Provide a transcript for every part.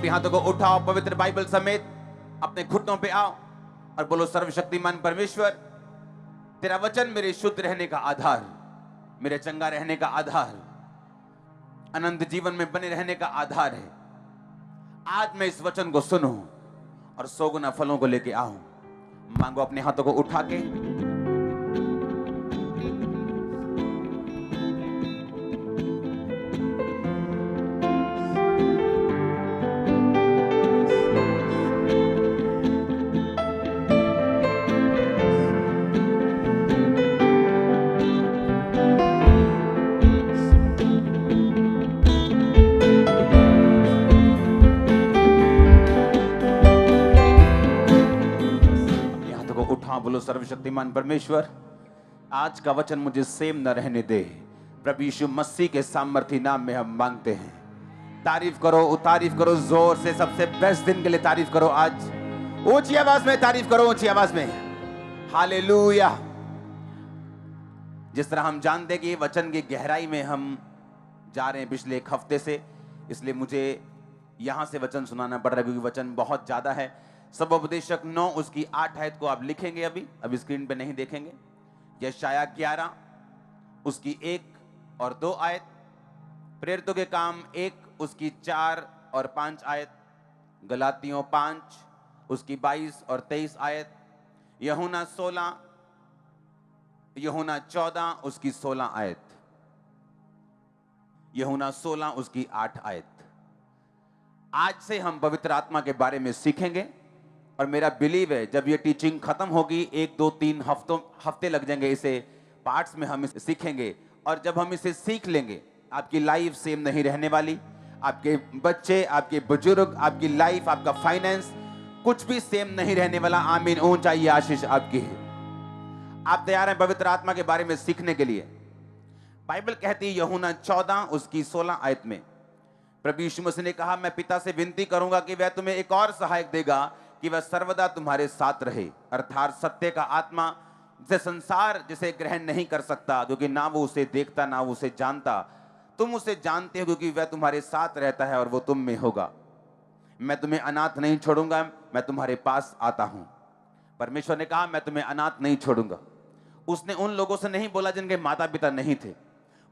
अपने हाथों को उठाओ, पवित्र बाइबल समेत अपने घुटनों पे आओ और बोलो, सर्वशक्तिमान परमेश्वर, तेरा वचन मेरे शुद्ध रहने का आधार, मेरे चंगा रहने का आधार, अनंत जीवन में बने रहने का आधार है। आज मैं इस वचन को सुनूं और 100 गुना फलों को लेके आऊं। मांगो अपने हाथों को उठा के। बोलो, सर्वशक्तिमान परमेश्वर, आज का वचन मुझे सेम न रहने दे। प्रभु यीशु मसीह के सामर्थी नाम में हम मांगते हैं। तारीफ करो, तारीफ करो जोर से, सबसे बेस्ट दिन के लिए तारीफ करो। आज ऊंची आवाज में तारीफ करो, ऊंची आवाज में हालेलुया। जिस तरह हम जानते हैं कि ये वचन की गहराई में हम जा रहे हैं पिछले एक हफ्ते से, इसलिए मुझे यहां से वचन सुनाना पड़ रहा है, क्योंकि वचन बहुत ज्यादा है। सबोपदेशक 9 उसकी 8 आयत को आप लिखेंगे, अभी स्क्रीन पे नहीं देखेंगे। यशाया 11 उसकी 1 और 2 आयत, प्रेरितों के काम 1 उसकी 4 और 5 आयत, गलातियों 5 उसकी 22 और 23 आयत, यूहन्ना 14 उसकी 16 आयत, यूहन्ना 16 उसकी 8 आयत। आज से हम पवित्र आत्मा के बारे में सीखेंगे और मेरा बिलीव है जब ये टीचिंग खत्म होगी, 1 2 3 हफ्ते लग जाएंगे इसे पार्ट्स में हम इसे सीखेंगे। और जब हम इसे सीख लेंगे, आपकी लाइफ सेम नहीं रहने वाली। आपके बच्चे, आपके बुजुर्ग, आपकी लाइफ, आपका फाइनेंस, कुछ भी सेम नहीं रहने वाला। आमीन। ऊंचाई आशीष आपकी है। आप तैयार हैं पवित्र आत्मा के बारे में सीखने के लिए? बाइबल कहती है यूहन्ना 14 उसकी 16 आयत में, प्रभु यीशु मसीह ने कहा, मैं पिता से विनती करूंगा कि वह तुम्हें एक और सहायक देगा कि वह सर्वदा तुम्हारे साथ रहे, अर्थात सत्य का आत्मा, जिसे संसार जिसे ग्रहण नहीं कर सकता, क्योंकि ना वो उसे देखता ना वो उसे जानता। तुम उसे जानते हो क्योंकि वह तुम्हारे साथ रहता है और वो तुम में होगा। मैं तुम्हें अनाथ नहीं छोड़ूंगा, मैं तुम्हारे पास आता हूं। परमेश्वर ने कहा, मैं तुम्हें अनाथ नहीं छोड़ूंगा। उसने उन लोगों से नहीं बोला जिनके माता पिता नहीं थे,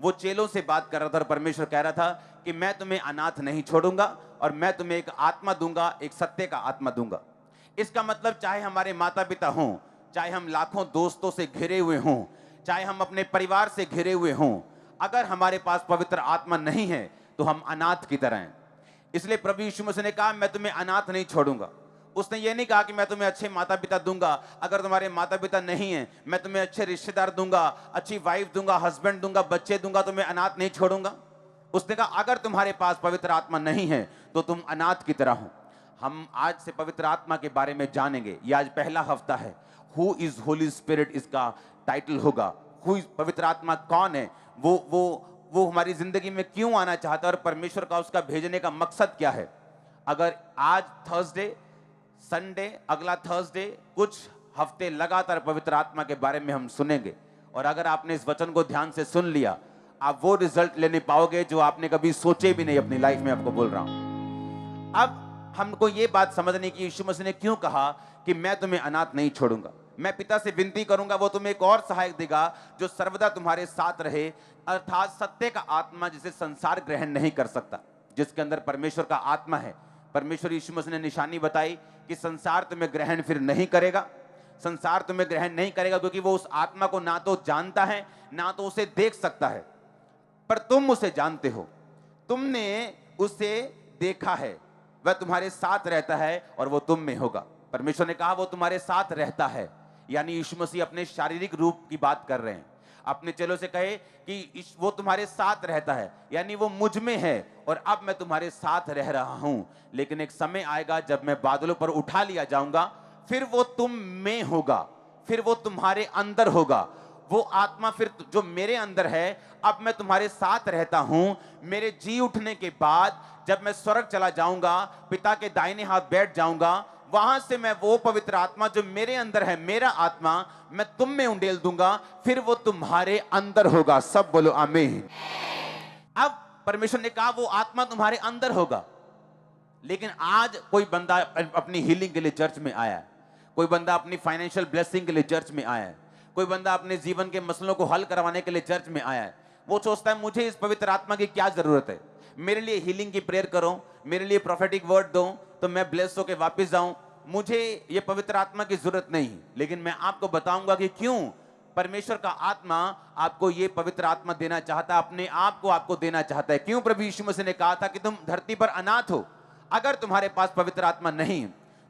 वो चेलों से बात कर रहा था। और परमेश्वर कह रहा था कि मैं तुम्हें अनाथ नहीं छोड़ूंगा और मैं तुम्हें एक आत्मा दूंगा, एक सत्य का आत्मा दूंगा। इसका मतलब चाहे हमारे माता पिता हों, चाहे हम लाखों दोस्तों से घिरे हुए हों, चाहे हम अपने परिवार से घिरे हुए हों, अगर हमारे पास पवित्र आत्मा नहीं है तो हम अनाथ की तरह हैं। इसलिए प्रभु यीशु मसीह ने कहा, मैं तुम्हें अनाथ नहीं छोड़ूंगा। उसने ये नहीं कहा कि मैं तुम्हें अच्छे माता पिता दूंगा, अगर तुम्हारे माता पिता नहीं हैं मैं तुम्हें अच्छे रिश्तेदार दूंगा, अच्छी वाइफ दूंगा, हस्बैंड दूंगा, बच्चे दूंगा, तुम्हें अनाथ नहीं छोड़ूंगा। उसने कहा, अगर तुम्हारे पास पवित्र आत्मा नहीं है तो तुम अनाथ की तरह हो। हम आज से पवित्र आत्मा के बारे में जानेंगे। ये आज पहला हफ्ता है। हु इज होली स्पिरिट इसका टाइटल होगा। हु इज, पवित्र आत्मा कौन है, वो हमारी जिंदगी में क्यों आना चाहता है और परमेश्वर का उसका भेजने का मकसद क्या है। अगर आज थर्सडे, संडे, अगला थर्सडे, कुछ हफ्ते लगातार पवित्र आत्मा के बारे में हम सुनेंगे, और अगर आपने इस वचन को ध्यान से सुन लिया, आप वो रिजल्ट लेने पाओगे जो आपने कभी सोचे भी नहीं अपनी लाइफ में। आपको बोल रहा हूं। अब हमको ये बात समझने की यीशु मसीह ने क्यों कहा कि मैं तुम्हें अनाथ नहीं छोड़ूंगा, मैं पिता से विनती करूंगा, वो तुम्हें एक और सहायक देगा जो सर्वदा तुम्हारे साथ रहे, अर्थात सत्य का आत्मा, जिसे संसार ग्रहण नहीं कर सकता, जिसके अंदर परमेश्वर का आत्मा है। परमेश्वर यीशु मसीह ने निशानी बताई कि संसार तुम्हें ग्रहण फिर नहीं करेगा। संसार तुम्हें ग्रहण नहीं करेगा क्योंकि वो उस आत्मा को ना तो जानता है ना तो उसे देख सकता है, पर तुम उसे जानते हो, तुमने उसे देखा है, वह तुम्हारे साथ रहता है और वो तुम में होगा। परमेश्वर ने कहा वो तुम्हारे साथ रहता है, यानी यीशु मसीह अपने शारीरिक रूप की बात कर रहे हैं। अपने चेलों से कहे कि वो तुम्हारे साथ रहता है, यानी वो मुझ में है और अब मैं तुम्हारे साथ रह रहा हूं। लेकिन एक समय आएगा जब मैं बादलों पर उठा लिया जाऊंगा, फिर वो तुम में होगा, फिर वो तुम्हारे अंदर होगा। वो आत्मा फिर जो मेरे अंदर है, अब मैं तुम्हारे साथ रहता हूं। मेरे जी उठने के बाद जब मैं स्वर्ग चला जाऊंगा, पिता के दाहिने हाथ बैठ जाऊंगा, वहां से मैं वो पवित्र आत्मा जो मेरे अंदर है, मेरा आत्मा, मैं तुम में उंडेल दूंगा, फिर वो तुम्हारे अंदर होगा। सब बोलो आमीन। अब परमेश्वर ने कहा वो आत्मा तुम्हारे अंदर होगा, लेकिन आज कोई बंदा अपनी हीलिंग के लिए चर्च में आया है, कोई बंदा अपनी फाइनेंशियल ब्लेसिंग के लिए चर्च में आया है, कोई बंदा अपने जीवन के मसलों को हल करवाने के लिए चर्च में आया है। वो सोचता है मुझे इस पवित्र आत्मा की क्या जरूरत है, मेरे लिए हीलिंग की प्रेयर करो, मेरे लिए प्रोफेटिक वर्ड दो तो मैं ब्लेस होकर वापस जाऊं, मुझे ये पवित्र आत्मा की जरूरत नहीं। लेकिन मैं आपको बताऊंगा कि क्यों परमेश्वर का आत्मा आपको ये पवित्र आत्मा देना चाहता है, अपने आप को आपको देना चाहता है। क्यों प्रभु यीशु मसीह ने कहा था कि तुम धरती पर अनाथ हो, अगर तुम्हारे पास पवित्र आत्मा नहीं,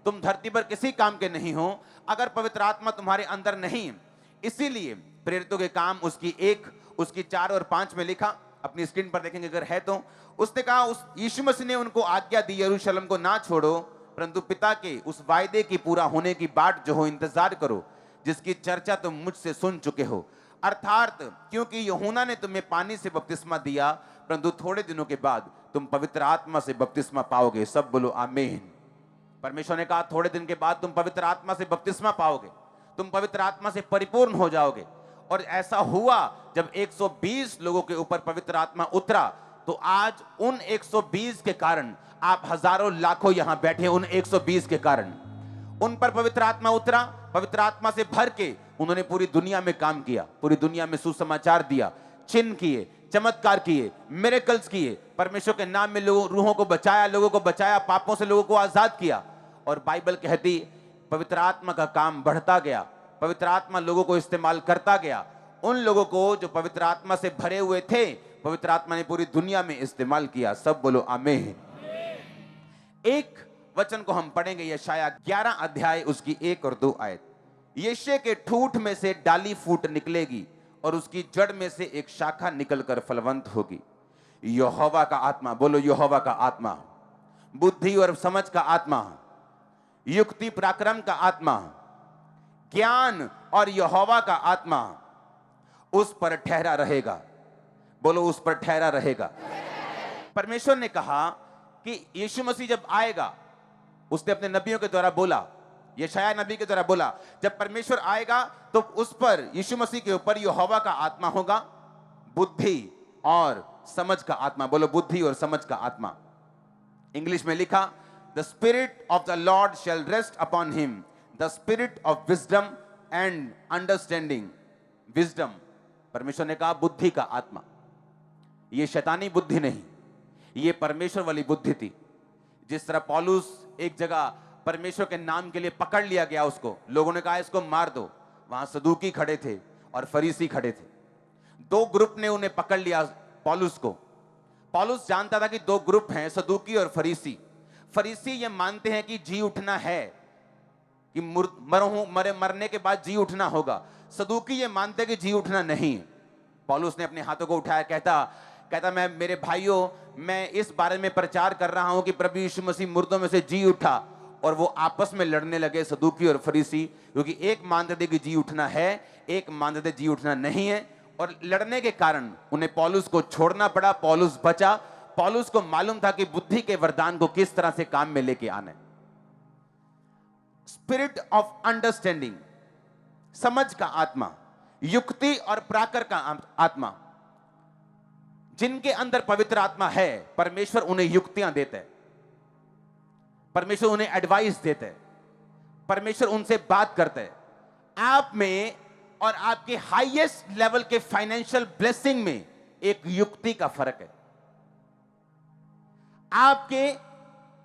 तुम धरती पर किसी काम के नहीं हो अगर पवित्र आत्मा तुम्हारे अंदर नहीं। इसीलिए प्रेरितों के काम उसकी 4 और 5 में लिखा, अपनी स्क्रीन पर देखेंगे अगर है तो। उसने कहा, उस यीशु मसीह ने उनको आज्ञा दी, यरूशलेम को ना छोड़ो परंतु पिता के उस वायदे की पूरा होने की बाट जो हो इंतजार करो, जिसकी चर्चा तुम मुझसे सुन चुके हो। अर्थात क्योंकि यूहन्ना ने तुम्हें पानी से बपतिस्मा दिया, परंतु थोड़े दिनों के बाद तुम पवित्र आत्मा से बपतिस्मा पाओगे। सब बोलो आमीन। परमेश्वर ने कहा थोड़े दिन के बाद तुम पवित्र आत्मा से बपतिस्मा पाओगे, तुम पवित्र आत्मा से परिपूर्ण हो जाओगे। और ऐसा हुआ जब 120 लोगों के ऊपर पवित्र आत्मा उतरा, तो आज उन 120 के कारण आप हजारों लाखों यहां बैठे, उन 120 के कारण उन पर पवित्र आत्मा उतरा। पवित्र आत्मा से भर के उन्होंने पूरी दुनिया में काम किया, पूरी दुनिया में सुसमाचार दिया, चिन्ह किए, चमत्कार किए, मिरेकल्स किए, परमेश्वर के नाम में रूहों को बचाया, पापों से लोगों को आजाद किया। और बाइबल कहती पवित्र आत्मा का काम बढ़ता गया, पवित्र आत्मा लोगों को इस्तेमाल करता गया। उन लोगों को जो पवित्र आत्मा से भरे हुए थे, पवित्र आत्मा ने पूरी दुनिया में इस्तेमाल किया। सब बोलो आमीन। एक वचन को हम पढ़ेंगे, यशाया 11 अध्याय उसकी 1 और 2 आयत। यिशै के ठूठ में से डाली फूट निकलेगी और उसकी जड़ में से एक शाखा निकलकर फलवंत होगी। यहोवा का आत्मा, बोलो यहोवा का आत्मा, बुद्धि और समझ का आत्मा, युक्ति पराक्रम का आत्मा, ज्ञान और यहोवा का आत्मा उस पर ठहरा रहेगा। बोलो उस पर ठहरा रहेगा। परमेश्वर ने कहा कि यीशु मसीह जब आएगा, उसने अपने नबियों के द्वारा बोला, यशाया नबी के द्वारा बोला, जब परमेश्वर आएगा तो उस पर, यीशु मसीह के ऊपर यहोवा का आत्मा होगा, बुद्धि और समझ का आत्मा। बोलो बुद्धि और समझ का आत्मा। इंग्लिश में लिखा, the spirit of the lord shall rest upon him, the spirit of wisdom and understanding. Wisdom, परमेश्वर ने कहा बुद्धि का आत्मा। ये शैतानी बुद्धि नहीं, ये परमेश्वर वाली बुद्धि थी। जिस तरह पौलुस एक जगह परमेश्वर के नाम के लिए पकड़ लिया गया, उसको लोगों ने कहा इसको मार दो, वहां सदूकी खड़े थे और फरीसी खड़े थे। 2 ग्रुप ने उन्हें पकड़ लिया पौलुस को। पौलुस जानता था कि 2 ग्रुप हैं, सदूकी और फरीसी। फरीसी ये मानते हैं कि जी उठना है, कि मरने के बाद जी उठना होगा। सदूकी ये मानते कि जी उठना नहीं है। पौलुस ने अपने हाथों को उठाया, कहता मैं, मेरे भाइयों, मैं इस बारे में प्रचार कर रहा हूं कि प्रभु यीशु मसीह मुर्दों में से जी उठा। और वो आपस में लड़ने लगे, सदूकी और फरीसी, क्योंकि एक मानते थे कि जी उठना है, एक मानते थे जी उठना नहीं है। और लड़ने के कारण उन्हें पौलुस को छोड़ना पड़ा। पौलुस बचा। पौलुस को मालूम था कि बुद्धि के वरदान को किस तरह से काम में लेके आना है। स्पिरिट ऑफ अंडरस्टैंडिंग, समझ का आत्मा, युक्ति और पराक्रम का आत्मा। जिनके अंदर पवित्र आत्मा है, परमेश्वर उन्हें युक्तियां देते हैं, परमेश्वर उन्हें एडवाइस देते हैं, परमेश्वर उनसे बात करते हैं। आप में और आपके हाईएस्ट लेवल के फाइनेंशियल ब्लेसिंग में एक युक्ति का फर्क है। आपके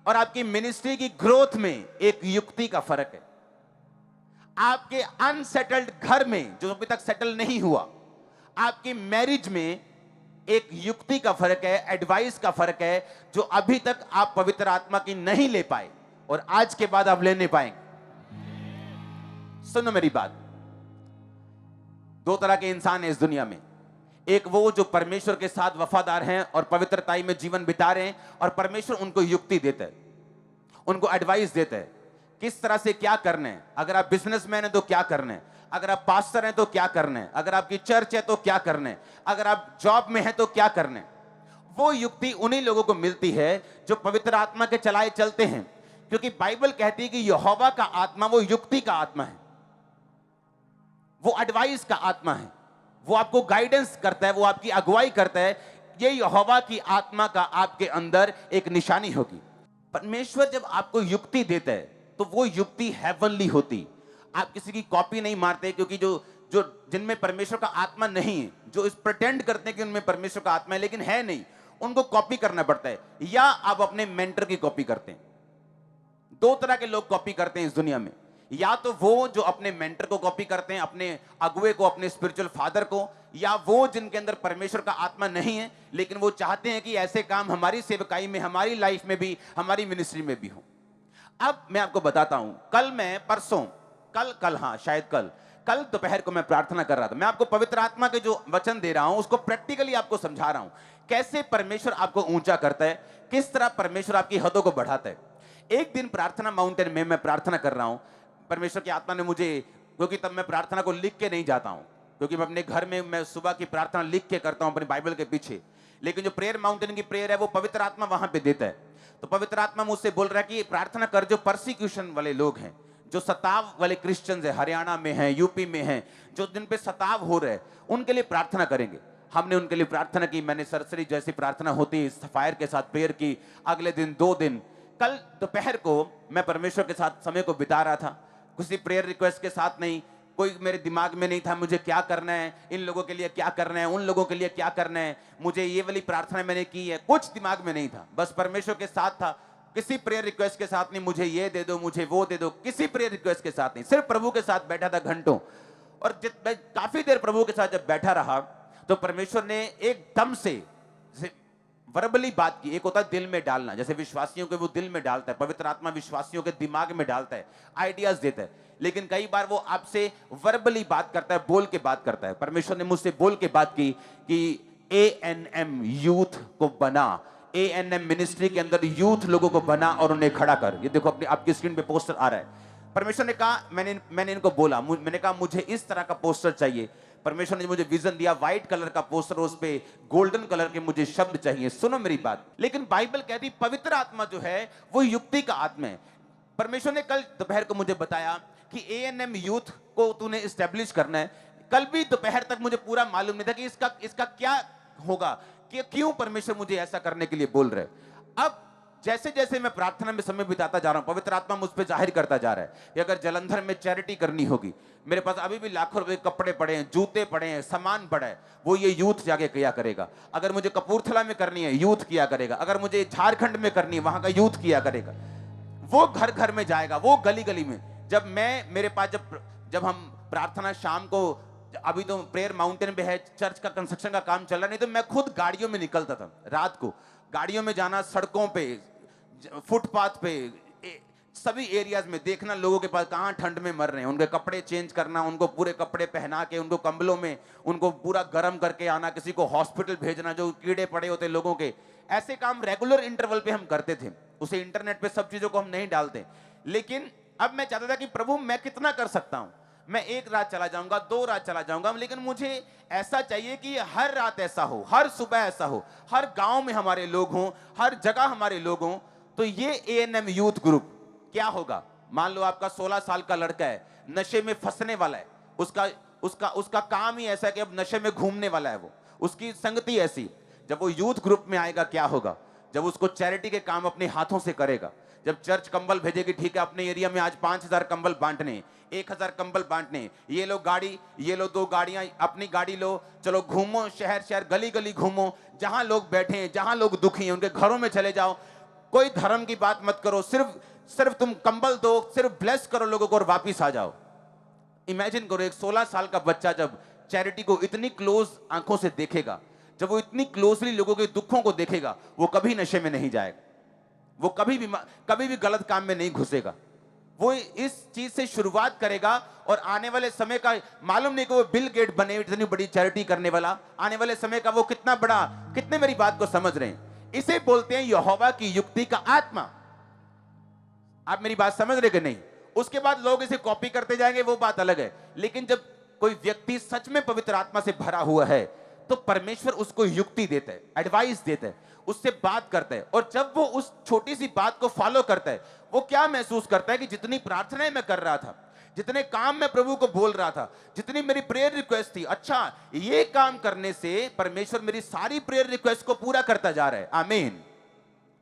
और आपकी मिनिस्ट्री की ग्रोथ में एक युक्ति का फर्क है। आपके अनसेटल्ड घर में, जो अभी तक सेटल नहीं हुआ, आपकी मैरिज में एक युक्ति का फर्क है, एडवाइस का फर्क है, जो अभी तक आप पवित्र आत्मा की नहीं ले पाए और आज के बाद आप लेने पाएंगे। सुनो मेरी बात, 2 तरह के इंसान हैं इस दुनिया में। एक वो जो परमेश्वर के साथ वफादार हैं और पवित्रताई में जीवन बिता रहे हैं, और परमेश्वर उनको युक्ति देता है, उनको एडवाइस देता है किस तरह से क्या करना है। अगर आप बिजनेसमैन हैं तो क्या करना है, अगर आप पास्टर हैं तो क्या करना है, अगर आपकी चर्च है तो क्या करना है, अगर आप जॉब में हैं तो क्या करना है। वो युक्ति उन्हीं लोगों को मिलती है जो पवित्र आत्मा के चलाए चलते हैं, क्योंकि बाइबल कहती है कि यहोवा का आत्मा वो युक्ति का आत्मा है, वो एडवाइस का आत्मा है, वो आपको गाइडेंस करता है, वो आपकी अगुवाई करता है। ये यहोवा की आत्मा का आपके अंदर एक निशानी होगी। परमेश्वर जब आपको युक्ति देता है तो वो युक्ति हेवनली होती। आप किसी की कॉपी नहीं मारते, क्योंकि जो जो जिनमें परमेश्वर का आत्मा नहीं है, जो इस प्रिटेंड करते हैं कि उनमें परमेश्वर का आत्मा है लेकिन है नहीं, उनको कॉपी करना पड़ता है। या आप अपने मेंटर की कॉपी करते हैं। दो तरह के लोग कॉपी करते हैं इस दुनिया में। या तो वो जो अपने मेंटर को कॉपी करते हैं, अपने अगुए को, अपने स्पिरिचुअल फादर को, या वो जिनके अंदर परमेश्वर का आत्मा नहीं है लेकिन वो चाहते हैं कि ऐसे काम हमारी सेवकाई में, हमारी लाइफ में भी, हमारी मिनिस्ट्री में भी हो। अब मैं आपको बताता हूं, कल दोपहर को मैं प्रार्थना कर रहा था। मैं आपको पवित्र आत्मा के जो वचन दे रहा हूं उसको प्रैक्टिकली आपको समझा रहा हूं, कैसे परमेश्वर आपको ऊंचा करता है, किस तरह परमेश्वर आपकी हदों को बढ़ाता है। एक दिन प्रार्थना माउंटेन में मैं प्रार्थना कर रहा हूं, परमेश्वर की आत्मा ने मुझे, क्योंकि तब मैं प्रार्थना को लिख के नहीं जाता हूं, क्योंकि मैं अपने घर में मैं सुबह की प्रार्थना लिख के करता हूं अपनी बाइबल के पीछे, लेकिन जो प्रेयर माउंटेन की प्रेयर है वो पवित्र आत्मा वहां पे देता है। तो पवित्र आत्मा मुझसे बोल रहा है कि प्रार्थना कर, जो परसिक्यूशन वाले लोग हैं, जो सताव वाले क्रिश्चियंस है, हरियाणा में हैं, यूपी में हैं, जो जिन पे सताव हो रहे हैं, उनके लिए प्रार्थना करेंगे। हमने उनके लिए प्रार्थना की। मैंने सरसरी जैसी प्रार्थना होती है फायर के साथ प्रेयर की। अगले दिन 2 दिन, कल दोपहर को मैं परमेश्वर के साथ समय को बिता रहा था, किसी प्रेयर रिक्वेस्ट के साथ नहीं, कोई मेरे दिमाग में नहीं था मुझे क्या करना है, इन लोगों के लिए क्या करना है, उन लोगों के लिए क्या करना है, मुझे ये वाली प्रार्थना मैंने की है, कुछ दिमाग में नहीं था, बस परमेश्वर के साथ था। किसी प्रेयर रिक्वेस्ट के साथ नहीं, मुझे ये दे दो, मुझे वो दे दो, किसी प्रेयर रिक्वेस्ट के साथ नहीं, सिर्फ प्रभु के साथ बैठा था घंटों। और काफी देर प्रभु के साथ जब बैठा रहा तो परमेश्वर ने एकदम से वर्बली बात की। एक होता है दिल में डालना, जैसे विश्वासियों के वो दिल में डालता है, पवित्र आत्मा विश्वासियों के दिमाग में डालता है, आइडियाज देता है, लेकिन कई बार वो आपसे वर्बली बात करता है, बोल के बात करता है। परमेश्वर ने मुझसे बोल के बात की कि ANM यूथ को बना, ANM मिनिस्ट्री के अंदर यूथ लोगों को बना और उन्हें खड़ा कर। ये देखो अपनी आपकी स्क्रीन पे पोस्टर आ रहा है। परमेश्वर ने कहा, मैंने इनको बोला, मैंने कहा मुझे इस तरह का पोस्टर चाहिए। परमेश्वर ने मुझे विजन दिया, व्हाइट कलर का पोस्टर, उस पे गोल्डन कलर के मुझे शब्द चाहिए। सुनो मेरी बात, लेकिन बाइबल कहती पवित्र आत्मा जो है वो युक्ति का आत्मा है। परमेश्वर ने कल दोपहर को मुझे बताया कि ANM यूथ को तूने एस्टेब्लिश करना है। कल भी दोपहर तक मुझे पूरा मालूम नहीं था कि इसका क्या होगा, कि क्यों परमेश्वर मुझे ऐसा करने के लिए बोल रहे। अब जैसे जैसे मैं प्रार्थना में समय बिताता जा रहा हूं, पवित्र आत्मा मुझ पे जाहिर करता जा रहा है कि अगर जलंधर में चैरिटी करनी होगी, मेरे पास अभी भी लाखों रुपए कपड़े पड़े हैं, जूते पड़े हैं, सामान पड़ा है, वो ये यूथ जाके किया करेगा। अगर मुझे कपूरथला में करनी है, यूथ किया करेगा। अगर मुझे झारखंड में करनी है, वहां का यूथ किया करेगा। वो घर घर में जाएगा, वो गली गली में। जब मैं मेरे पास जब हम प्रार्थना शाम को, अभी तो प्रेयर माउंटेन पे है, चर्च का कंस्ट्रक्शन का काम चल रहा, नहीं तो मैं खुद गाड़ियों में निकलता था रात को, गाड़ियों में जाना, सड़कों पे, फुटपाथ पे, सभी एरियाज में देखना लोगों के पास कहां ठंड में मर रहे हैं, उनके कपड़े चेंज करना, उनको पूरे कपड़े पहना के, उनको कंबलों में उनको पूरा गर्म करके आना, किसी को हॉस्पिटल भेजना जो कीड़े पड़े होते लोगों के। ऐसे काम रेगुलर इंटरवल पे हम करते थे। उसे इंटरनेट पे सब चीजों को हम नहीं डालते। लेकिन अब मैं चाहता था कि प्रभु मैं कितना कर सकता हूं, मैं 1 रात चला जाऊंगा, 2 रात चला जाऊंगा, लेकिन मुझे ऐसा चाहिए कि हर रात ऐसा हो, हर सुबह ऐसा हो, हर गांव में हमारे लोग हों, हर जगह हमारे लोग हों। तो ये ANM यूथ ग्रुप क्या होगा, मान लो आपका 16 साल का लड़का है, नशे में फंसने वाला है, उसका काम ही ऐसा है कि अब नशे में घूमने वाला है, वो उसकी संगति ऐसी। जब वो यूथ ग्रुप में आएगा क्या होगा, जब उसको चैरिटी के काम अपने हाथों से करेगा, जब चर्च कंबल भेजेगी, ठीक है अपने एरिया में आज 5000 कंबल बांटने, 1000 कंबल बांटने, ये लो गाड़ी, ये लो 2 गाड़ियां, अपनी गाड़ी लो, चलो घूमो, शहर शहर गली गली घूमो, जहां लोग बैठे हैं, जहां लोग दुखी हैं उनके घरों में चले जाओ। कोई धर्म की बात मत करो, सिर्फ तुम कंबल दो, सिर्फ ब्लेस करो लोगों को और वापिस आ जाओ। इमेजिन करो एक 16 साल का बच्चा जब चैरिटी को इतनी क्लोज आंखों से देखेगा, जब वो इतनी क्लोजली लोगों के दुखों को देखेगा, वो कभी नशे में नहीं जाएगा, वो कभी भी गलत काम में नहीं घुसेगा। वो इस चीज से शुरुआत करेगा और आने वाले समय का मालूम नहीं कि वो बिल गेट बने इतनी बड़ी चैरिटी करने वाला, आने वाले समय का वो कितना बड़ा, कितने मेरी बात को समझ रहे हैं। इसे बोलते हैं यहोवा की युक्ति का आत्मा। आप मेरी बात समझ रहे कि नहीं? उसके बाद लोग इसे कॉपी करते जाएंगे, वो बात अलग है। लेकिन जब कोई व्यक्ति सच में पवित्र आत्मा से भरा हुआ है तो परमेश्वर उसको युक्ति देता है, एडवाइस देता है, उससे बात करता है। और जब वो उस छोटी सी बात को फॉलो करता है, वो क्या महसूस करता है कि जितनी प्रार्थनाएं मैं कर रहा था, जितने काम मैं प्रभु को बोल रहा था, जितनी मेरी प्रेयर रिक्वेस्ट थी, अच्छा ये काम करने से परमेश्वर मेरी सारी प्रेयर रिक्वेस्ट को पूरा करता जा रहा है। आमीन।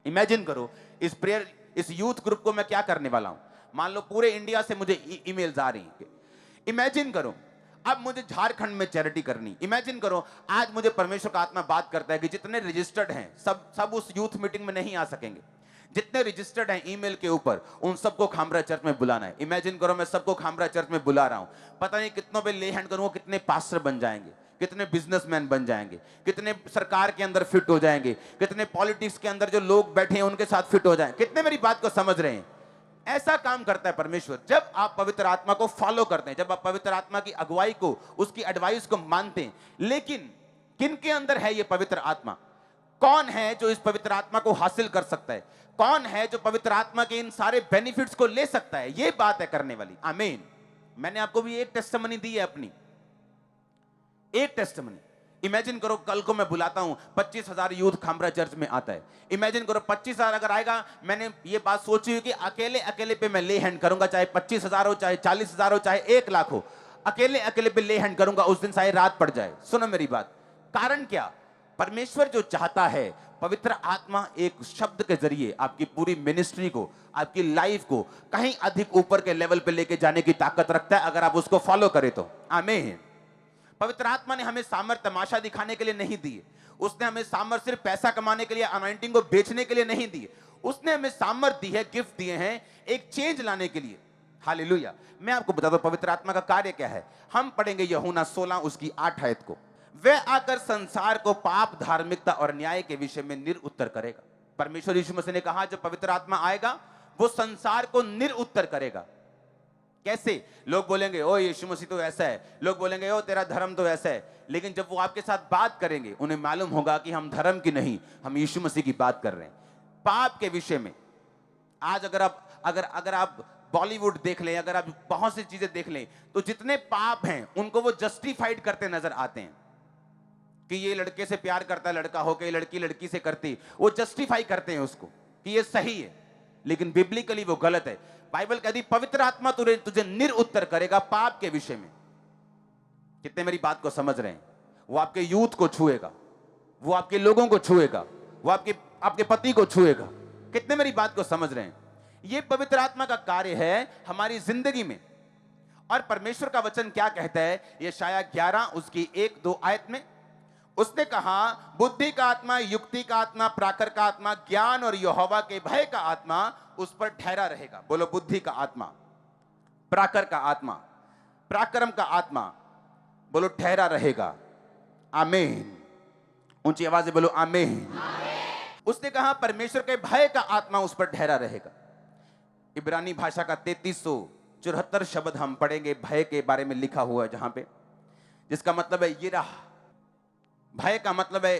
इमेजिन करो इस प्रेयर, इस यूथ ग्रुप को मैं क्या करने वाला हूं। मान लो पूरे इंडिया से मुझे ईमेल्स आ रही हैं। इमेजिन करो अब मुझे झारखंड में चैरिटी करनी। इमेजिन करो आज मुझे परमेश्वर का आत्मा बात करता है कि जितने रजिस्टर्ड हैं सब उस यूथ मीटिंग में नहीं आ सकेंगे। जितने रजिस्टर्ड हैं ईमेल के ऊपर, उन सबको खामरा चर्च में बुलाना है। इमेजिन करो मैं सबको खामरा चर्च में बुला रहा हूं। पता नहीं कितनों पे ले हैंड करूंगा, कितने पास्टर बन जाएंगे, कितने बिजनेसमैन बन जाएंगे, कितने सरकार के अंदर फिट हो जाएंगे, कितने पॉलिटिक्स के अंदर जो लोग बैठे हैं उनके साथ फिट हो जाएंगे। कितने मेरी बात को समझ रहे हैं? ऐसा काम करता है परमेश्वर। जब आप पवित्र आत्मा को फॉलो करते हैं, जब आप पवित्र आत्मा की अगुवाई को, उसकी एडवाइस को मानते हैं। लेकिन किनके अंदर है ये पवित्र आत्मा? कौन है जो इस पवित्र आत्मा को हासिल कर सकता है? कौन है जो पवित्र आत्मा के इन सारे बेनिफिट्स को ले सकता है? ये बात है करने वाली। आमीन। मैंने आपको भी एक टेस्टिमनी दी है, अपनी एक टेस्टिमनी। इमेजिन करो कल को मैं बुलाता हूं 25,000 यूथ खामरा चर्च में आता है। इमेजिन करो 25,000 अगर आएगा, मैंने ये बात सोची है कि अकेले अकेले पे मैं ले हैंड करूंगा, चाहे 25,000 हो, चाहे 40,000 हो, चाहे 1 लाख हो, अकेले अकेले पे ले हैंड करूंगा। उस दिन चाहे रात पड़ जाए। सुनो मेरी बात, कारण क्या? परमेश्वर जो चाहता है, पवित्र आत्मा एक शब्द के जरिए आपकी पूरी मिनिस्ट्री को, आपकी लाइफ को कहीं अधिक ऊपर के लेवल पे लेके जाने की ताकत रखता है, अगर आप उसको फॉलो करें तो। आमीन। पवित्र आत्मा ने हमें सामर्थ तमाशा दिखाने के लिए नहीं दी। उसने हमें सामर्थ सिर्फ पैसा कमाने के लिए, अनॉइंटिंग को बेचने के लिए नहीं दी। उसने हमें सामर्थ दी है, गिफ्ट दिए हैं एक चेंज लाने के लिए। हालेलुया। मैं आपको बता दूं पवित्र आत्मा का कार्य क्या है। हम पढ़ेंगे यूहन्ना 16 उसकी 8 आयत को। वह आकर संसार को पाप, धार्मिकता और न्याय के विषय में निरुत्तर करेगा। परमेश्वर यीशु मसीह ने कहा जब पवित्र आत्मा आएगा वो संसार को निरुत्तर करेगा। कैसे? लोग बोलेंगे ओ यीशु मसीह तो ऐसा है, लोग बोलेंगे ओ तेरा धर्म तो ऐसा है, लेकिन जब वो आपके साथ बात करेंगे उन्हें मालूम होगा कि हम धर्म की नहीं, हम यीशु मसीह की बात कर रहे हैं। पाप के विषय में आज अगर आप बॉलीवुड देख लें, अगर आप बहुत सी चीजें देख लें, तो जितने पाप हैं उनको वो जस्टिफाइड करते नजर आते हैं कि ये लड़के से प्यार करता है लड़का होके, लड़की लड़की से करती, वो जस्टिफाई करते हैं उसको कि ये सही है, लेकिन बिब्लिकली वो गलत है। बाइबल कहती पवित्र आत्मा तुझे निरुत्तर करेगा पाप के विषय में। कितने मेरी बात को समझ रहे हैं? वो आपके यूथ को छुएगा, वो आपके लोगों को छुएगा, वो आपके पति को छुएगा। कितने मेरी बात को समझ रहे हैं? ये पवित्र आत्मा का कार्य है हमारी जिंदगी में। और परमेश्वर का वचन क्या कहता है? यशायाह 11 उसकी 1-2 आयत में उसने कहा बुद्धि का आत्मा, युक्ति का आत्मा, प्राकर का आत्मा, ज्ञान और यहोवा के भय का आत्मा उस पर ठहरा रहेगा। बोलो बुद्धि का आत्मा, प्राकर का आत्मा, पराक्रम का आत्मा, बोलो ठहरा रहेगा। आमीन। ऊंची आवाज से बोलो आमीन। उसने कहा परमेश्वर के भय का आत्मा उस पर ठहरा रहेगा। इब्रानी भाषा का 3374 शब्द हम पढ़ेंगे भय के बारे में लिखा हुआ है, जहां पे जिसका मतलब है यिराह। भय का मतलब है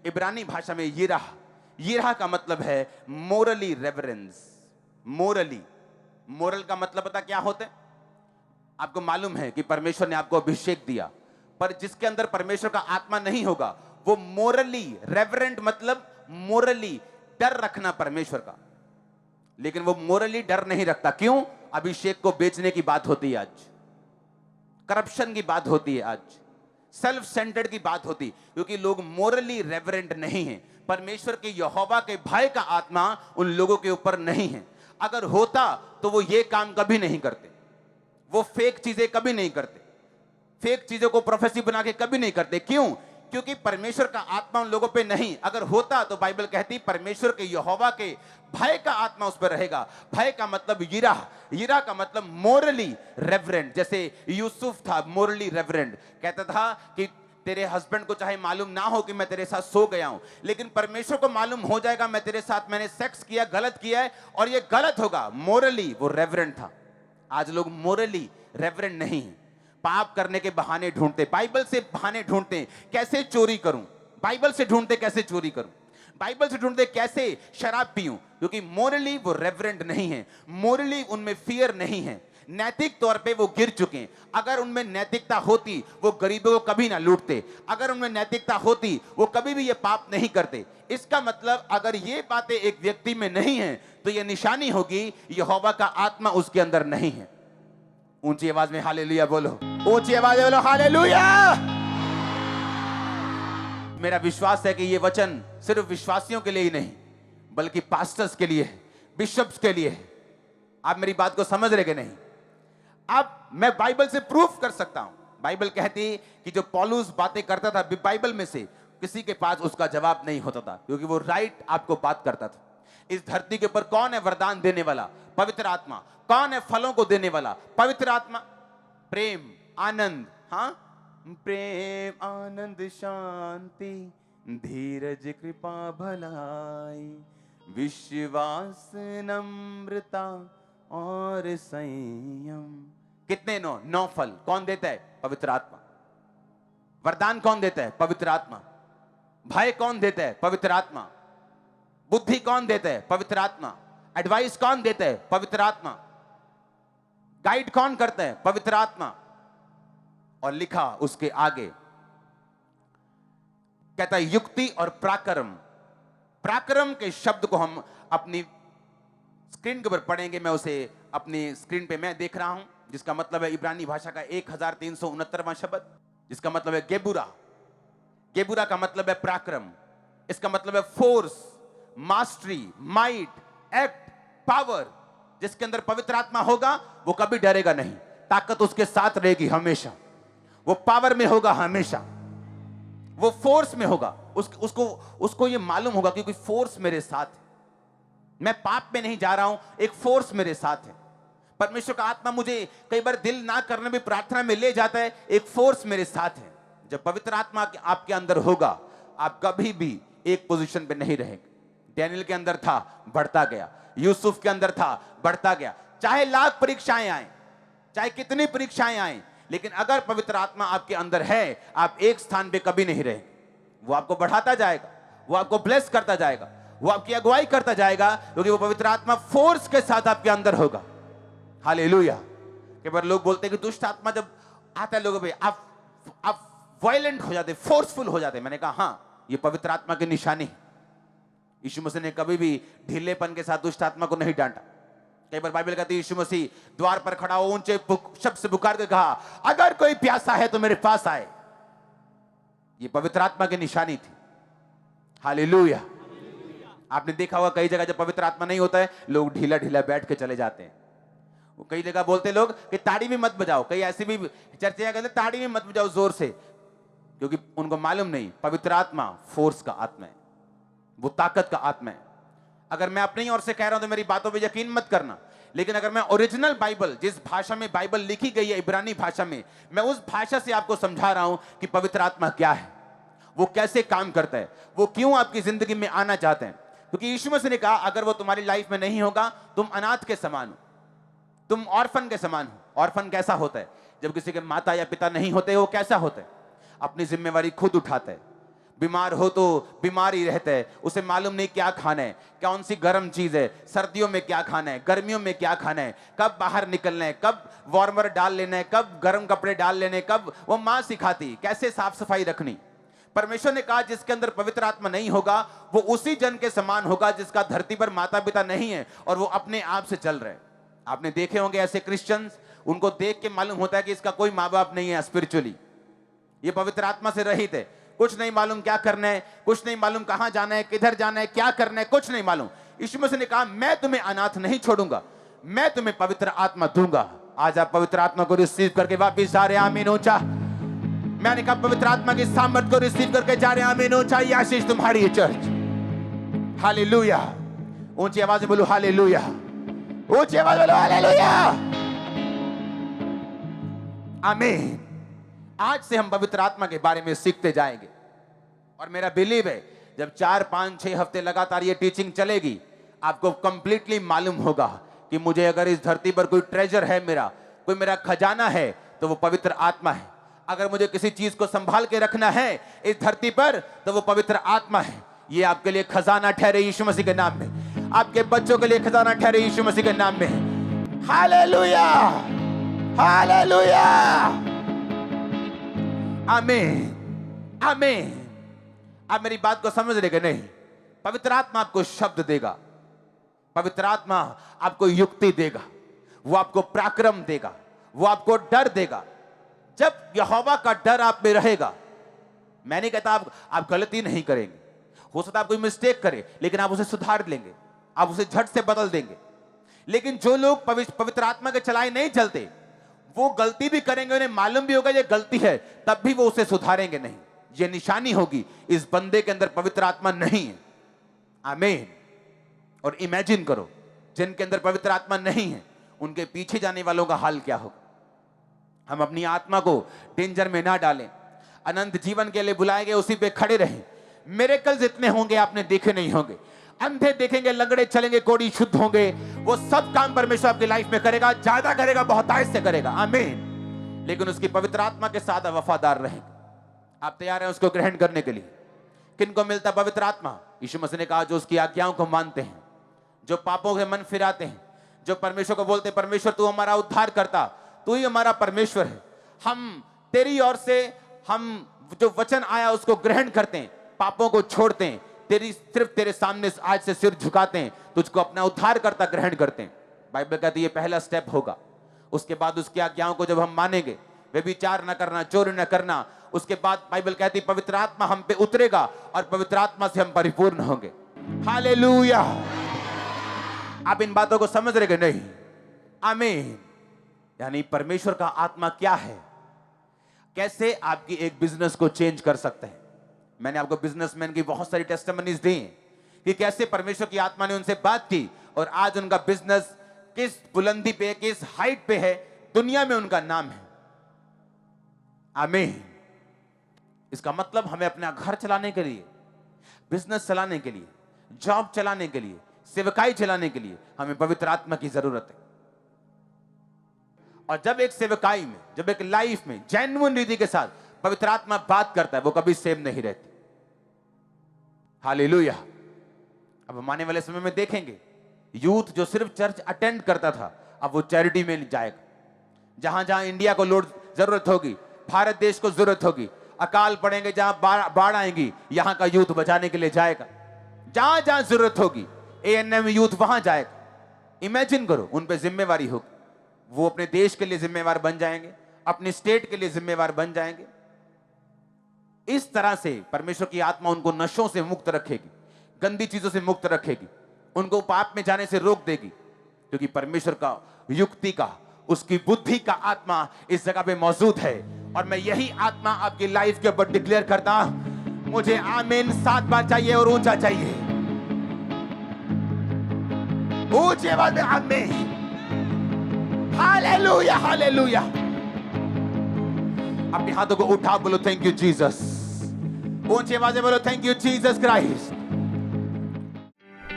इब्रानी भाषा में यिराह। यिराह का मतलब है मोरली रेवरेंस। मोरल का मतलब पता क्या होता है? आपको मालूम है कि परमेश्वर ने आपको अभिषेक दिया, पर जिसके अंदर परमेश्वर का आत्मा नहीं होगा वो मोरली रेवरेंट, मतलब मोरली डर रखना परमेश्वर का, लेकिन वो मोरली डर नहीं रखता। क्यों? अभिषेक को बेचने की बात होती है आज, करप्शन की बात होती है आज, सेल्फ सेंटर्ड की बात होती, क्योंकि लोग मोरली रेवरेंट नहीं हैं। परमेश्वर के यहोवा के भय का आत्मा उन लोगों के ऊपर नहीं है। अगर होता तो वो ये काम कभी नहीं करते, वो फेक चीजें कभी नहीं करते, फेक चीजों को प्रोफेसी बना के कभी नहीं करते। क्यों? क्योंकि परमेश्वर का आत्मा उन लोगों पे नहीं। अगर होता तो बाइबल कहती परमेश्वर के यहोवा के भय का आत्मा उस पर रहेगा। भय का मतलब यिराह, यिराह का मतलब मोरली रेवरेंट। जैसे यूसुफ था मोरली रेवरेंट, कहता था कि तेरे हस्बैंड को चाहे मालूम ना हो कि मैं तेरे साथ सो गया हूं, लेकिन परमेश्वर को मालूम हो जाएगा मैं तेरे साथ मैंने सेक्स किया, गलत किया है और ये गलत होगा। मोरली वो रेवरेंट था। आज लोग मोरली रेवरेंट नहीं है, पाप करने के बहाने ढूंढते, बाइबल से बहाने ढूंढते कैसे चोरी करूं, बाइबल से ढूंढते कैसे चोरी करूं, बाइबल से ढूंढते कैसे शराब पीऊं, क्योंकि मोरली वो रेवरेंट नहीं है। मोरली उनमें फियर नहीं है, नैतिक तौर पे वो गिर चुके हैं। अगर उनमें नैतिकता होती वो गरीबों को कभी ना लूटते, अगर उनमें नैतिकता होती वो कभी भी ये पाप नहीं करते। इसका मतलब अगर ये बातें एक व्यक्ति में नहीं है तो ये निशानी होगी यहोवा का आत्मा उसके अंदर नहीं है। ऊंची आवाज में हालेलुया बोलो, ऊंची आवाज में बोलो हालेलुया। मेरा विश्वास है कि ये वचन सिर्फ विश्वासियों के लिए ही नहीं बल्कि पास्टर्स के लिए है, बिशप्स के लिए है। आप मेरी बात को समझ रहे कि नहीं? अब मैं बाइबल से प्रूफ कर सकता हूं। बाइबल कहती है कि जो पौलुस बातें करता था बाइबल में से, किसी के पास उसका जवाब नहीं होता था, क्योंकि वो राइट आपको बात करता था। इस धरती के ऊपर कौन है वरदान देने वाला? पवित्र आत्मा। कौन है फलों को देने वाला? पवित्र आत्मा। प्रेम, आनंद, हाँ, प्रेम, आनंद, शांति, धीरज, कृपा, भलाई, विश्वास, नम्रता और संयम। कितने? 9 फल। कौन देता है? पवित्र आत्मा। वरदान कौन देता है? पवित्र आत्मा। भय कौन देता है? पवित्र आत्मा। बुद्धि कौन देता है? पवित्र आत्मा। एडवाइस कौन देता है? पवित्र आत्मा। गाइड कौन करता है? पवित्र आत्मा। और लिखा उसके आगे, कहता है युक्ति और पराक्रम। पराक्रम के शब्द को हम अपनी स्क्रीन के ऊपर पढ़ेंगे। मैं उसे अपनी स्क्रीन पे मैं देख रहा हूं, जिसका मतलब है इब्रानी भाषा का 1369वां शब्द, जिसका मतलब है गेबुरा। गेबुरा का मतलब है पराक्रम। इसका मतलब है force, mastery, might, act, power. जिसके अंदर पवित्र आत्मा होगा वो कभी डरेगा नहीं। ताकत उसके साथ रहेगी हमेशा। वो पावर में होगा हमेशा, वो फोर्स में होगा। उसको ये मालूम होगा कि कोई फोर्स मेरे साथ है, मैं पाप में नहीं जा रहा हूं, एक फोर्स मेरे साथ है। परमेश्वर का आत्मा मुझे कई बार दिल ना करने में प्रार्थना में ले जाता है, एक फोर्स मेरे साथ है। जब पवित्र आत्मा आपके अंदर होगा, आप कभी भी एक पोजीशन पे नहीं रहेंगे। डैनियल के अंदर था, बढ़ता गया। यूसुफ के अंदर था, बढ़ता गया। चाहे लाख परीक्षाएं आए, चाहे कितनी परीक्षाएं आए, लेकिन अगर पवित्र आत्मा आपके अंदर है, आप एक स्थान पे कभी नहीं रहेंगे। वो आपको बढ़ाता जाएगा, वो आपको ब्लेस करता जाएगा, वो आपकी अगुवाई करता जाएगा, क्योंकि वो पवित्र आत्मा फोर्स के साथ आपके अंदर होगा। हालेलुया। कई बार लोग बोलते हैं कि दुष्ट आत्मा जब आता है लोगों पे, आप वायलेंट हो जाते, फोर्सफुल हो जाते। मैंने कहा हाँ, ये पवित्र आत्मा की निशानी है। यीशु मसीह ने कभी भी ढीलेपन के साथ दुष्ट आत्मा को नहीं डांटा। कई बार बाइबल कहती है यीशु मसीह द्वार पर खड़ा हो ऊंचे शब्द से पुकार के कहा, अगर कोई प्यासा है तो मेरे पास आए। ये पवित्र आत्मा की निशानी थी। हालेलुया। आपने देखा होगा कई जगह जब पवित्र आत्मा नहीं होता है, लोग ढीला ढीला बैठ के चले जाते हैं। वो कई जगह बोलते लोग कि ताड़ी भी मत बजाओ, कई ऐसी भी चर्चाएं कहते ताड़ी भी मत बजाओ जोर से, क्योंकि उनको मालूम नहीं पवित्र आत्मा फोर्स का आत्मा है, वो ताकत का आत्मा है। अगर मैं अपनी ओर से कह रहा हूं तो मेरी बातों पे यकीन मत करना, लेकिन अगर मैं ओरिजिनल बाइबल, जिस भाषा में बाइबल लिखी गई है, इब्रानी भाषा में, मैं उस भाषा से आपको समझा रहा हूं कि पवित्र आत्मा क्या है, वो कैसे काम करता है, वो क्यों आपकी जिंदगी में आना चाहते हैं। क्योंकि यीशु मसीह ने कहा अगर वो तुम्हारी लाइफ में नहीं होगा, तुम अनाथ के समान हो, तुम ऑर्फन के समान हो। ऑर्फन कैसा होता है? जब किसी के माता या पिता नहीं होते, वो कैसा होता है? अपनी जिम्मेवारी खुद उठाता है। बीमार हो तो बीमार ही रहता है, उसे मालूम नहीं क्या खाना है, कौन सी गर्म चीज है, सर्दियों में क्या खाना है, गर्मियों में क्या खाना है, कब बाहर निकलना है, कब वार्मर डाल लेना है, कब गर्म कपड़े डाल लेने, कब, वो मां सिखाती कैसे साफ सफाई रखनी। परमेश्वर ने कहा जिसके अंदर पवित्र आत्मा नहीं होगा, वो उसी जन के समान होगा जिसका धरती पर माता पिता नहीं है और वो अपने आप से चल रहे हैं। आपने देखे होंगे ऐसे क्रिश्चियंस, उनको देख के मालूम होता है कि इसका कोई माँ बाप नहीं है स्पिरिचुअली, ये पवित्र आत्मा से रहित है, कुछ नहीं मालूम क्या करना है, कुछ नहीं मालूम कहां जाना है, किधर जाना है, क्या करना है, कुछ नहीं मालूम। यीशु मसीह ने कहा मैं तुम्हें अनाथ नहीं छोड़ूंगा, मैं तुम्हें पवित्र आत्मा दूंगा। आज आप पवित्र आत्मा को रिसीव करके वापिस जा रहे हैं, आमीन ऊंचा। मैंने कहा पवित्र आत्मा की सामर्थ को रिसीव करके जा रहे हैं, आमीन ऊंचा। ये आशीष तुम्हारी है चर्च। हालेलुया। ऊंची आवाज में बोलो हालेलुया, ऊंची आवाज बोलो हालेलुया, आमीन। आज से हम पवित्र आत्मा के बारे में सीखते जाएंगे और मेरा बिलीव है जब 4, 5, 6 हफ्ते लगातार ये टीचिंग चलेगी, आपको कंप्लीटली मालूम होगा कि मुझे अगर इस धरती पर कोई ट्रेजर है, मेरा कोई मेरा खजाना है, तो वो पवित्र आत्मा है। अगर मुझे किसी चीज को संभाल के रखना है इस धरती पर, तो वो पवित्र आत्मा है। ये आपके लिए खजाना ठहरे यीशु मसीह के नाम में, आपके बच्चों के लिए खजाना ठहरे यीशु मसीह के नाम में। हालेलुया, हालेलुया, आमीन, आमीन। आप मेरी बात को समझ रहे कि नहीं? पवित्र आत्मा आपको शब्द देगा, पवित्र आत्मा आपको युक्ति देगा, वो आपको पराक्रम देगा, वो आपको डर देगा। जब यहोवा का डर आप में रहेगा, मैं नहीं कहता आप गलती नहीं करेंगे, हो सकता है आप कोई मिस्टेक करे, लेकिन आप उसे सुधार लेंगे, आप उसे झट से बदल देंगे। लेकिन जो लोग पवित्र आत्मा के चलाए नहीं चलते, वो गलती भी करेंगे, उन्हें मालूम भी होगा ये गलती है, तब भी वो उसे सुधारेंगे नहीं। ये निशानी होगी इस बंदे के अंदर पवित्र आत्मा नहीं है। आमीन। और इमेजिन करो, जिनके अंदर पवित्र आत्मा नहीं है, उनके पीछे जाने वालों का हाल क्या होगा। हम अपनी आत्मा को डेंजर में ना डालें, अनंत जीवन के लिए बुलाए गए उसी पे खड़े रहें। मिरेकल्स इतने होंगे आपने देखे नहीं होंगे, अंधे देखेंगे, लंगड़े चलेंगे, कोढ़ी शुद्ध होंगे। वो सब काम परमेश्वर आपकी लाइफ में करेगा, ज्यादा करेगा, बहुतायत से करेगा। आमीन। लेकिन उसकी पवित्र आत्मा के साथ वफादार रहेंगे। आप तैयार हैं उसको ग्रहण करने के लिए? किनको मिलता पवित्र आत्मा? यीशु मसीह ने कहा, जो उसकी आज्ञाओं को मानते हैं, जो पापों से मन फिराते हैं, जो परमेश्वर को बोलते हैं, परमेश्वर तू हमारा उद्धार करता, तू ही हमारा परमेश्वर है, हम तेरी ओर से हम जो वचन आया उसको ग्रहण करते हैं, पापों को छोड़ते हैं, सिर्फ तेरे सामने आज से सिर झुकाते हैं, तुझको अपना उद्धार करता ग्रहण करते हैं। बाइबल कहती है ये पहला स्टेप होगा। उसके बाद उसकी आज्ञाओं को जब हम मानेंगे, व्यभिचार न करना, चोरी न करना, उसके बाद बाइबल कहती है पवित्र आत्मा हम पे उतरेगा और पवित्र आत्मा से हम परिपूर्ण होंगे। हालेलुया। आप इन बातों को समझ रहे कि नहीं? आमीन। यानी परमेश्वर का आत्मा क्या है, कैसे आपकी एक बिजनेस को चेंज कर सकते हैं। मैंने आपको बिजनेसमैन की बहुत सारी टेस्टिमनीज दी कि कैसे परमेश्वर की आत्मा ने उनसे बात की और आज उनका बिजनेस किस बुलंदी पे, किस हाइट पे है, दुनिया में उनका नाम है। आमीन। इसका मतलब हमें अपना घर चलाने के लिए, बिजनेस चलाने के लिए, जॉब चलाने के लिए, सेवकाई चलाने के लिए हमें पवित्र आत्मा की जरूरत है। और जब एक सेवकाई में, जब एक लाइफ में जेन्युइन रीति के साथ पवित्र आत्मा बात करता है, वो कभी सेम नहीं रहती। हालेलुया। अब हम आने वाले समय में देखेंगे यूथ जो सिर्फ चर्च अटेंड करता था, अब वो चैरिटी में जाएगा। जहां जहां इंडिया को लोड जरूरत होगी, भारत देश को जरूरत होगी, अकाल पड़ेंगे, जहां बाढ़ आएंगी, यहां का यूथ बचाने के लिए जाएगा। जहां जहां जरूरत होगी ANM यूथ वहां जाएगा। इमेजिन करो, उन पे जिम्मेवारी होगी, वो अपने देश के लिए जिम्मेवार बन जाएंगे, अपने स्टेट के लिए जिम्मेवार बन जाएंगे। इस तरह से परमेश्वर की आत्मा उनको नशों से मुक्त रखेगी, गंदी चीजों से मुक्त रखेगी, उनको पाप में जाने से रोक देगी, क्योंकि परमेश्वर का युक्ति का, उसकी बुद्धि का आत्मा इस जगह पे मौजूद है। और मैं यही आत्मा आपकी लाइफ के ऊपर डिक्लेयर करता, मुझे आमीन 7 बार चाहिए और ऊंचा चाहिए, ऊंची आवाज में आमीन। Hallelujah, hallelujah. अपने हाथों को उठा, बोलो थैंक यू जीसस। ऊंची आवाज में बोलो थैंक यू जीसस क्राइस्ट।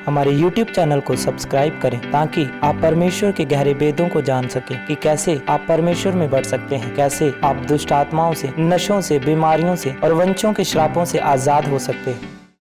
हमारे YouTube चैनल को सब्सक्राइब करें ताकि आप परमेश्वर के गहरे भेदों को जान सकें कि कैसे आप परमेश्वर में बढ़ सकते हैं, कैसे आप दुष्ट आत्माओं से, नशों से, बीमारियों से और वंशों के श्रापों से आजाद हो सकते हैं।